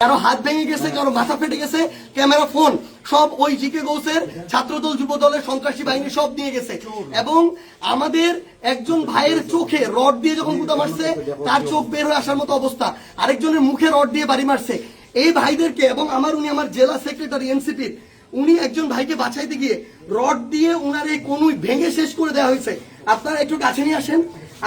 কারো হাত ভেঙে গেছে, কারো মাথা ফেটে গেছে, ক্যামেরা, ফোন সব ওই জিকে গৌসের ছাত্রদল যুব দলের সন্ত্রাসী বাহিনী সব নিয়ে গেছে। এবং আমাদের একজন ভাইয়ের চোখে রড দিয়ে যখন গুতা মারছে, তার চোখ বের হয়ে আসার মতো অবস্থা, আরেকজনের মুখে রড দিয়ে বাড়ি মারছে। এই ভাইদেরকে এবং উনি আমার জেলা সেক্রেটারি এনসিপির, উনি একজন ভাইকে বাঁচাইতে গিয়ে রড দিয়ে উনার এই কনুই ভেঙে শেষ করে দেওয়া হয়েছে। আপনারা একটু কাছে নিয়ে আসেন,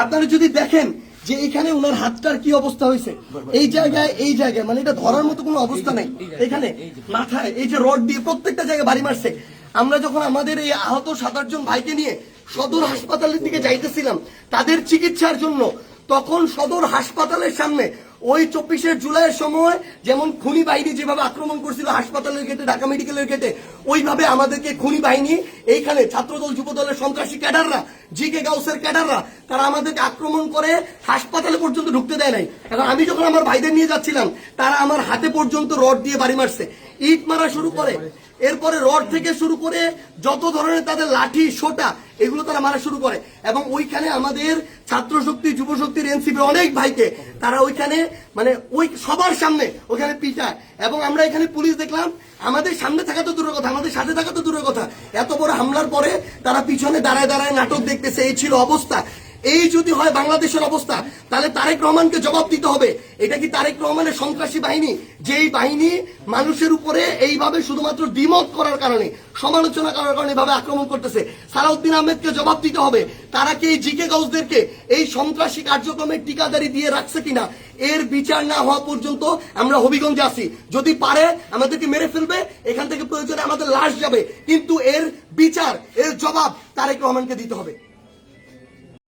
আপনারা যদি দেখেন যে এখানে উনার হাতটার কি অবস্থা হয়েছে, এই জায়গায় মানে এটা ধরার মতো কোনো অবস্থা নেই। এখানে মাথায় এই যে রড দিয়ে প্রত্যেকটা জায়গায় বাড়ি মারছে। আমরা যখন আমাদের এই আহত 7-8 জন ভাইকে নিয়ে সদর হাসপাতালের দিকে যাইতেছিলাম তাদের চিকিৎসার জন্য, তখন সদর হাসপাতালের সামনে ওই 24শে জুলাইয়ের সময় যেমন খুনি বাহিনী যেভাবে আক্রমণ করছিল হাসপাতালের গেটে, ঢাকা মেডিকেলের গেটে, ওইভাবে আমাদেরকে খুনি বাহিনী এইখানে ছাত্রদল যুব দলের সন্ত্রাসী ক্যাডাররা, জিকে গাউসের ক্যাডাররা, তারা আমাদেরকে আক্রমণ করে হাসপাতালে পর্যন্ত ঢুকতে দেয় নাই। এখন আমি যখন আমার ভাইদের নিয়ে যাচ্ছিলাম, তারা আমার হাতে পর্যন্ত রড দিয়ে বাড়ি মারছে, ইট মারা শুরু করে, এরপরে রড থেকে শুরু করে যত ধরনের তাদের লাঠি সোটা এগুলো তারা মারা শুরু করে। এবং ওইখানে আমাদের ছাত্র শক্তি, যুব শক্তির, এনসিপির অনেক ভাইকে তারা ওইখানে মানে ওই সবার সামনে ওইখানে পিটায়। এবং আমরা এখানে পুলিশ দেখলাম, আমাদের সামনে থাকা তো দূরের কথা, আমাদের সাথে থাকা তো দূরের কথা, এত বড় হামলার পরে তারা পিছনে দাঁড়ায় দাঁড়ায় নাটক দেখতেছে। এই ছিল অবস্থা। এই যদি হয় বাংলাদেশের অবস্থা, তাহলে তারেক রহমানকে জবাব দিতে হবে। এটা কি তারেক রহমানের সন্ত্রাসী বাহিনী, যেই বাহিনী মানুষের উপরে এইভাবে শুধুমাত্র দ্বিমত করার কারণে, সমালোচনা করার কারণে এভাবে আক্রমণ করতেছে? সালাউদ্দিন আহমেদকে জবাব দিতে হবে। তারা কি এই জিকে গাউসদেরকে এই সন্ত্রাসী কার্যক্রমের টিকাদারি দিয়ে রাখছে কিনা, এর বিচার না হওয়া পর্যন্ত আমরা হবিগঞ্জে আসি। যদি পারে আমাদেরকে মেরে ফেলবে, এখান থেকে প্রয়োজনে আমাদের লাশ যাবে, কিন্তু এর বিচার, এর জবাব তারেক রহমানকে দিতে হবে।